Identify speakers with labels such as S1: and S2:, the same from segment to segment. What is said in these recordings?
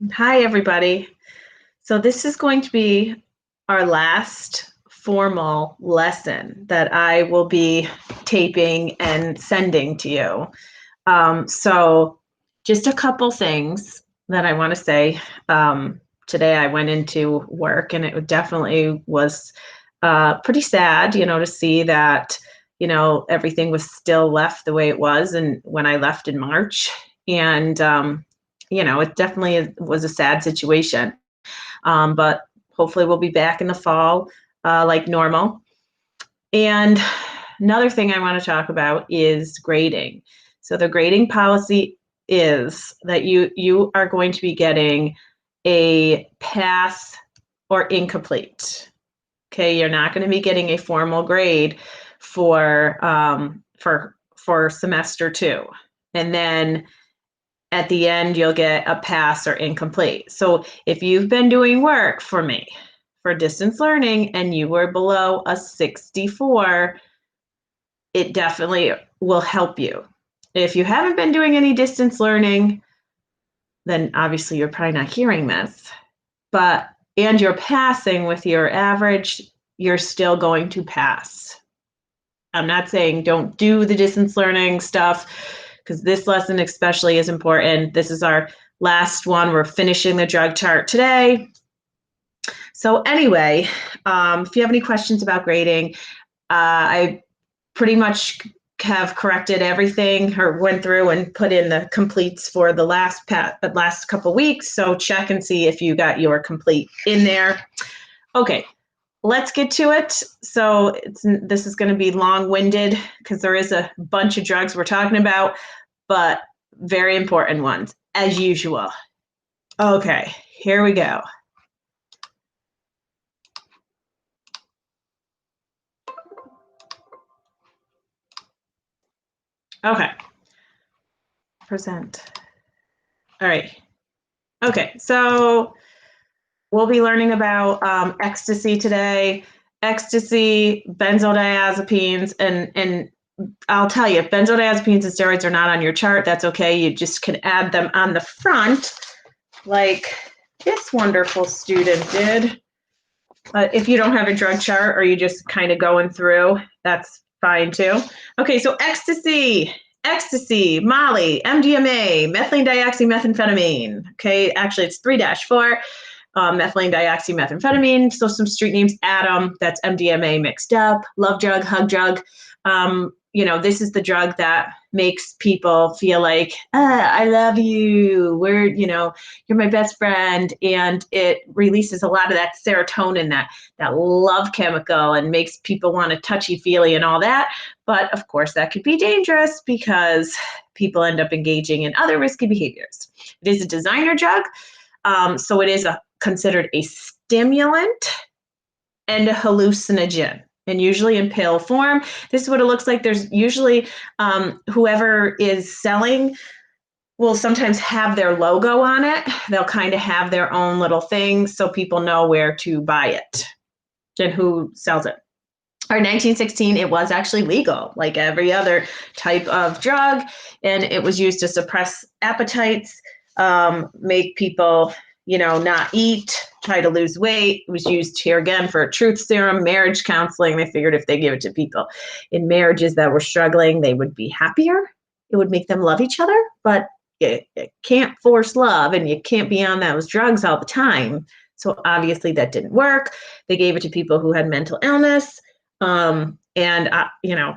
S1: Hi, everybody. So this is going to be our last formal lesson that I will be taping and sending to you. So just a couple things that I want to say. Today I went into work and it definitely was pretty sad, to see that, everything was still left the way it was and when I left in March. And, it definitely was a sad situation. But hopefully we'll be back in the fall like normal. And another thing I want to talk about is grading. So the grading policy is that you are going to be getting a pass or incomplete. Okay, you're not going to be getting a formal grade for semester two, and then at the end you'll get a pass or incomplete. So if you've been doing work for me for distance learning and you were below a 64, it definitely will help you. If you haven't been doing any distance learning, then obviously you're probably not hearing this, and you're passing with your average, you're still going to pass. I'm not saying don't do the distance learning stuff, because this lesson especially is important. This is our last one. We're finishing the drug chart today. So anyway, if you have any questions about grading, I pretty much have corrected everything or went through and put in the completes for the last couple weeks. So check and see if you got your complete in there. Okay, let's get to it. So this is going to be long-winded because there is a bunch of drugs we're talking about, but very important ones, as usual. Okay, here we go. Okay, present. All right. Okay, so we'll be learning about ecstasy today. Ecstasy, benzodiazepines, and I'll tell you, if benzodiazepines and steroids are not on your chart, that's okay. You just can add them on the front, like this wonderful student did. If you don't have a drug chart or you just kind of going through, that's fine too. Okay, so ecstasy, Molly, MDMA, methylene dioxymethamphetamine. Okay, actually it's 3-4. Methylene dioxymethamphetamine. So some street names, Adam, that's MDMA mixed up, love drug, hug drug. This is the drug that makes people feel like, I love you. You're my best friend. And it releases a lot of that serotonin, that love chemical, and makes people want to touchy-feely and all that. But of course, that could be dangerous because people end up engaging in other risky behaviors. It is a designer drug. So it is considered a stimulant and a hallucinogen, and usually in pill form. This is what it looks like. There's usually whoever is selling will sometimes have their logo on it. They'll kind of have their own little thing so people know where to buy it and who sells it. Or 1916, it was actually legal, like every other type of drug, and it was used to suppress appetites, make people, not eat, try to lose weight. It was used here again for a truth serum, marriage counseling. They figured if they give it to people in marriages that were struggling, they would be happier. It would make them love each other, but you can't force love, and you can't be on those drugs all the time. So obviously that didn't work. They gave it to people who had mental illness.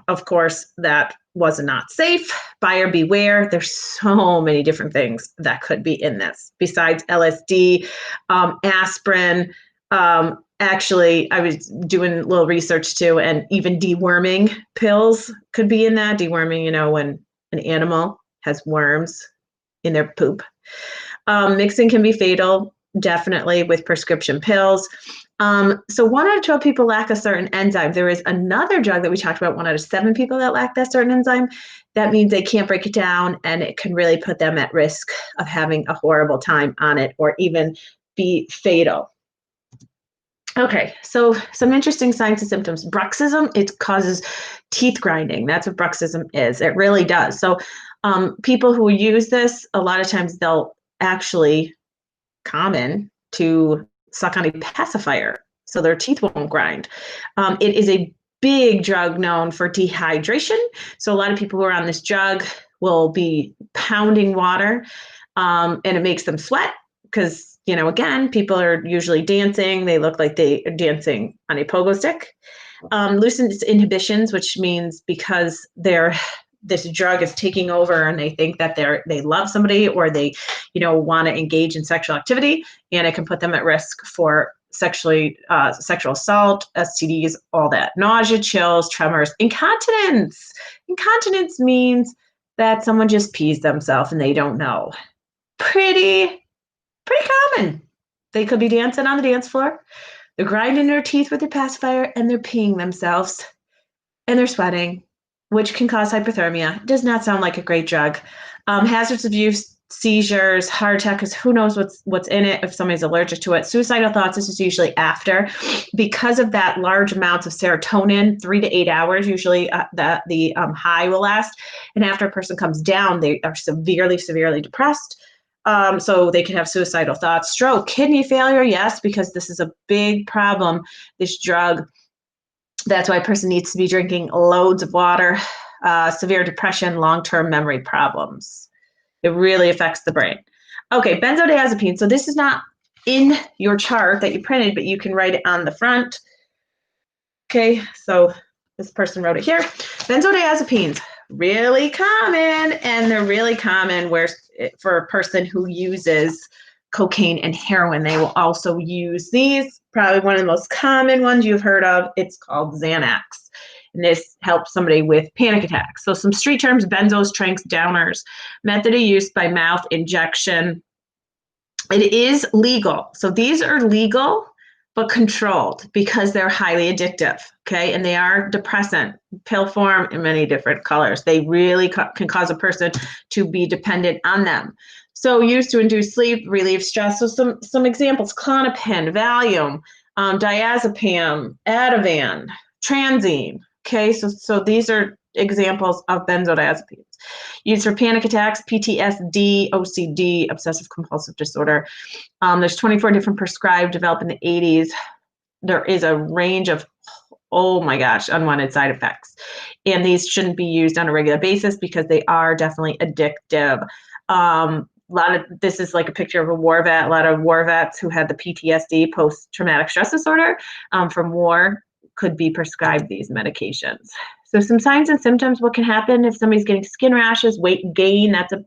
S1: Of course, that was not safe. Buyer beware. There's so many different things that could be in this besides LSD, aspirin. Actually, I was doing a little research too, and even deworming pills could be in that. Deworming, when an animal has worms in their poop. Mixing can be fatal, definitely, with prescription pills. So 1 out of 12 people lack a certain enzyme. There is another drug that we talked about, 1 out of 7 people that lack that certain enzyme. That means they can't break it down, and it can really put them at risk of having a horrible time on it or even be fatal. Okay, so some interesting signs and symptoms. Bruxism, it causes teeth grinding. That's what bruxism is. It really does. So people who use this, a lot of times they'll actually common to suck on a pacifier so their teeth won't grind. It is a big drug known for dehydration. So a lot of people who are on this drug will be pounding water, and it makes them sweat because, again, people are usually dancing. They look like they are dancing on a pogo stick. Loosens inhibitions, which means because this drug is taking over and they think that they love somebody or they, want to engage in sexual activity, and it can put them at risk for sexual assault, STDs, all that. Nausea, chills, tremors, incontinence. Incontinence means that someone just pees themselves and they don't know. Pretty common. They could be dancing on the dance floor. They're grinding their teeth with their pacifier and they're peeing themselves and they're sweating, which can cause hypothermia. Does not sound like a great drug. Hazards of use, seizures, heart attack, because who knows what's in it if somebody's allergic to it. Suicidal thoughts, this is usually after. Because of that large amounts of serotonin, 3 to 8 hours, usually the high will last. And after a person comes down, they are severely, severely depressed. So they can have suicidal thoughts. Stroke, kidney failure, yes, because this is a big problem, this drug. That's why a person needs to be drinking loads of water. Severe depression, long-term memory problems. It really affects the brain. Okay, benzodiazepine. So this is not in your chart that you printed, but you can write it on the front. Okay, so this person wrote it here. Benzodiazepines, really common, and they're really common for a person who uses cocaine and heroin. They will also use these. Probably one of the most common ones you've heard of, it's called Xanax. And this helps somebody with panic attacks. So some street terms: benzos, tranks, downers. Method of use by mouth injection. It is legal. So these are legal, but controlled because they're highly addictive, okay? And they are depressant, pill form in many different colors. They really can cause a person to be dependent on them. So used to induce sleep, relieve stress. So some examples: Klonopin, Valium, diazepam, Ativan, Transine. Okay, so these are examples of benzodiazepines. Used for panic attacks, PTSD, OCD, obsessive compulsive disorder. There's 24 different prescribed, developed in the 80s. There is a range of, oh my gosh, unwanted side effects. And these shouldn't be used on a regular basis because they are definitely addictive. This is like a picture of a war vet. A lot of war vets who had the PTSD, post-traumatic stress disorder, from war, could be prescribed these medications. So some signs and symptoms: what can happen if somebody's getting skin rashes, weight gain. That's a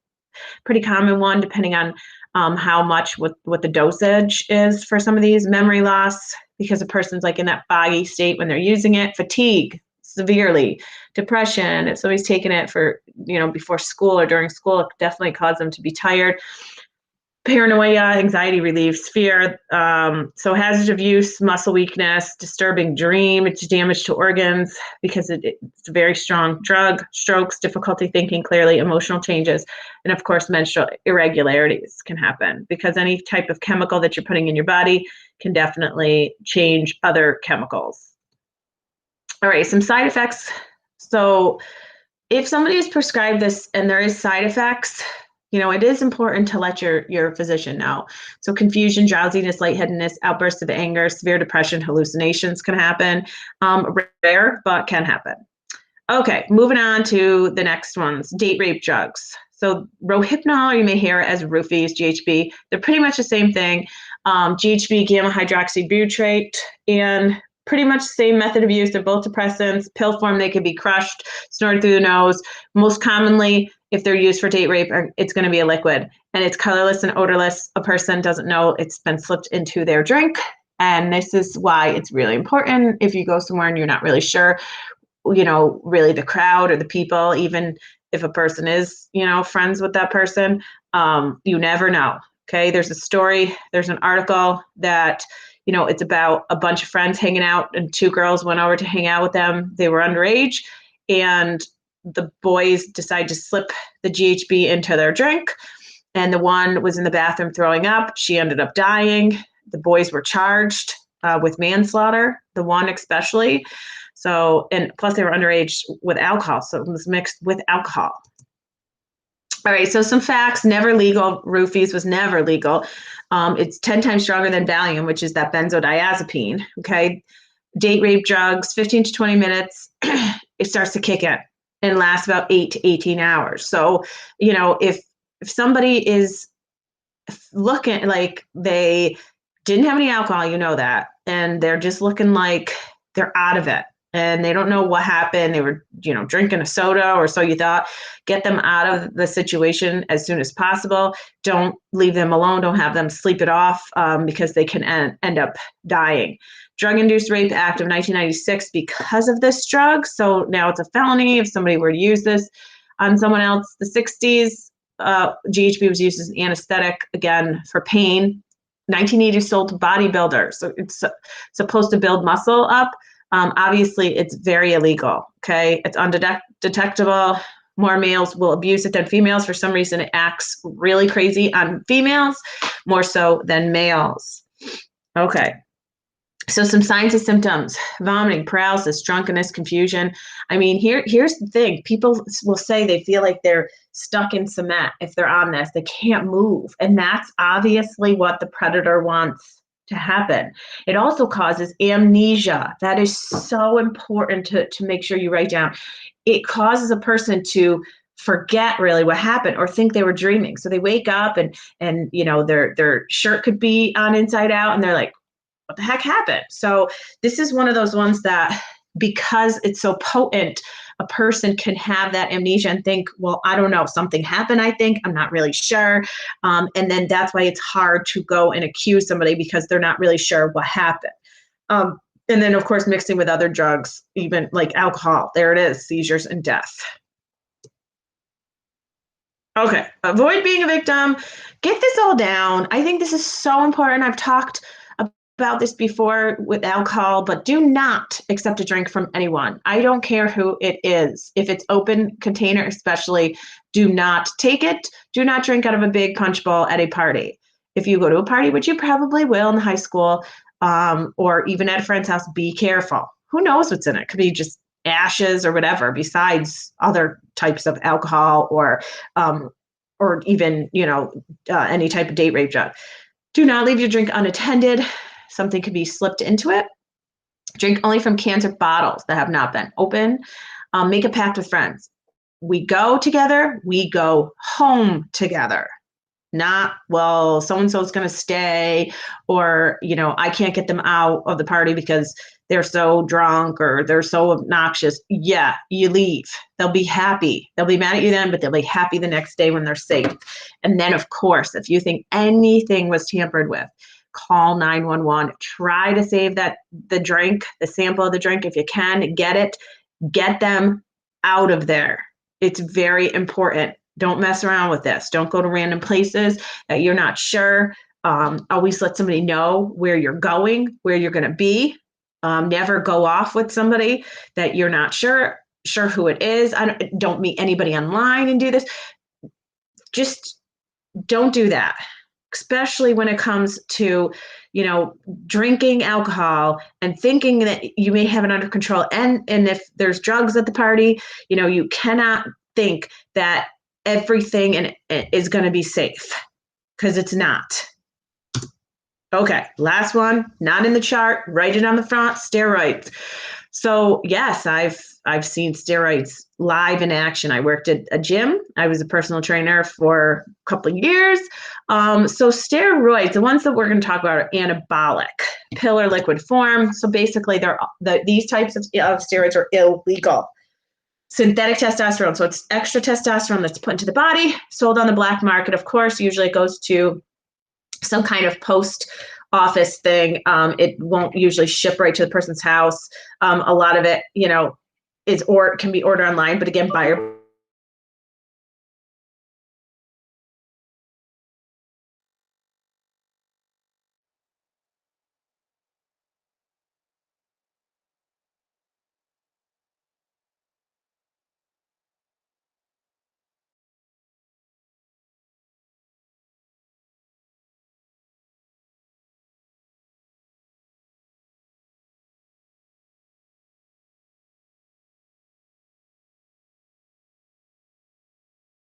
S1: pretty common one, depending on how much, what the dosage is for some of these. Memory loss, because a person's like in that foggy state when they're using it. Fatigue, severely. Depression, if somebody's taking it for, before school or during school, it definitely causes them to be tired. Paranoia, anxiety relieves fear. So hazards of use: muscle weakness, disturbing dream, it's damage to organs because it's a very strong drug. Strokes, difficulty thinking clearly, emotional changes, and of course menstrual irregularities can happen because any type of chemical that you're putting in your body can definitely change other chemicals. All right, some side effects. So if somebody is prescribed this and there is side effects, it is important to let your physician know. So confusion, drowsiness, lightheadedness, outbursts of anger, severe depression, hallucinations can happen. Rare, but can happen. Okay, moving on to the next ones. Date rape drugs. So Rohypnol, you may hear it as roofies, GHB. They're pretty much the same thing. GHB, gamma hydroxybutyrate, and pretty much the same method of use. They're both depressants. Pill form, they can be crushed, snorted through the nose. Most commonly, if they're used for date rape, it's going to be a liquid, and it's colorless and odorless. A person doesn't know it's been slipped into their drink. And this is why it's really important if you go somewhere and you're not really sure, really the crowd or the people, even if a person is, friends with that person, you never know. Okay. There's a story, there's an article that, it's about a bunch of friends hanging out, and 2 girls went over to hang out with them. They were underage, and the boys decided to slip the GHB into their drink, and the one was in the bathroom throwing up. She ended up dying. The boys were charged with manslaughter, the one especially. So, and plus they were underage with alcohol, so it was mixed with alcohol. All right, so some facts, never legal. Roofies was never legal. It's 10 times stronger than Valium, which is that benzodiazepine, okay? Date rape drugs, 15 to 20 minutes, it starts to kick in and lasts about 8 to 18 hours. So, if somebody is looking like they didn't have any alcohol, that, and they're just looking like they're out of it and they don't know what happened. They were, drinking a soda or so you thought. Get them out of the situation as soon as possible. Don't leave them alone. Don't have them sleep it off because they can end up dying. Drug-Induced Rape Act of 1996 because of this drug. So now it's a felony if somebody were to use this on someone else. The 60s, GHB was used as an anesthetic, again, for pain. 1980 sold to bodybuilders. So it's supposed to build muscle up. Obviously, it's very illegal, okay? It's undetectable. More males will abuse it than females. For some reason, it acts really crazy on females, more so than males. Okay. So some signs and symptoms: vomiting, paralysis, drunkenness, confusion. I mean, here's the thing. People will say they feel like they're stuck in cement if they're on this. They can't move. And that's obviously what the predator wants to happen. It also causes amnesia. That is so important to make sure you write down. It causes a person to forget really what happened or think they were dreaming. So they wake up and their shirt could be on inside out and they're like, what the heck happened? So this is one of those ones that, because it's so potent, a person can have that amnesia and think, well, I don't know, something happened, I think, I'm not really sure. And then that's why it's hard to go and accuse somebody because they're not really sure what happened. And then, of course, mixing with other drugs, even like alcohol, there it is, seizures and death. Okay, avoid being a victim. Get this all down. I think this is so important. I've talked about this before with alcohol, but do not accept a drink from anyone. I don't care who it is. If it's open container, especially, do not take it. Do not drink out of a big punch bowl at a party. If you go to a party, which you probably will in high school, or even at a friend's house, be careful. Who knows what's in it? It could be just ashes or whatever, besides other types of alcohol or even, any type of date rape drug. Do not leave your drink unattended. Something could be slipped into it. Drink only from cans or bottles that have not been opened. Make a pact with friends. We go together, we go home together. Not, well, so-and-so is going to stay, or, I can't get them out of the party because they're so drunk or they're so obnoxious. Yeah, you leave. They'll be happy. They'll be mad at you then, but they'll be happy the next day when they're safe. And then, of course, if you think anything was tampered with, call 911. Try to save the drink, the sample of the drink. If you can, get them out of there. It's very important. Don't mess around with this. Don't go to random places that you're not sure. Always let somebody know where you're going, where you're going to be. Never go off with somebody that you're not sure who it is. Don't meet anybody online and do this. Just don't do that, especially when it comes to, drinking alcohol and thinking that you may have it under control. And if there's drugs at the party, you cannot think that everything is going to be safe, because it's not. Okay, last one, not in the chart, write it on the front: steroids. So yes, I've seen steroids live in action. I worked at a gym. I was a personal trainer for a couple of years. So steroids, the ones that we're going to talk about, are anabolic, pill or liquid form. So basically, these types of steroids are illegal. Synthetic testosterone, so it's extra testosterone that's put into the body, sold on the black market. Of course, usually it goes to some kind of post office thing. It won't usually ship right to the person's house. A lot of it, can be ordered online, but again, buyer